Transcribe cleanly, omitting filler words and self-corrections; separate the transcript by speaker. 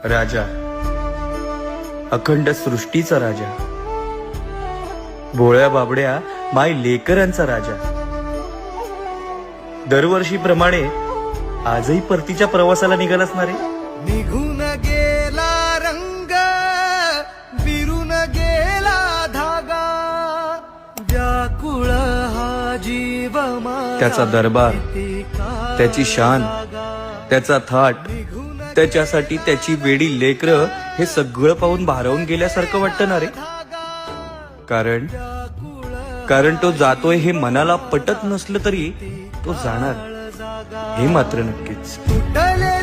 Speaker 1: राजा, अखंड सृष्टीचा राजा, भोळ्या बाबड्या माय लेकरांचा राजा. दरवर्षीप्रमाणे आजही परतीच्या प्रवासाला निघाल असणारे.
Speaker 2: निघून गेला रंग, विरून गेला धागा, व्याकुळ हा जीव माझा.
Speaker 1: त्याचा दरबार, त्याची शान, त्याचा थाट, त्याच्यासाठी त्याची वेडी लेकरं हे सगळं पाहून भारावून गेल्यासारखं वाटतं ना रे. कारण तो जातोय हे मनाला पटत नसलं तरी तो जाणार हे मात्र नक्कीच.
Speaker 2: तुटले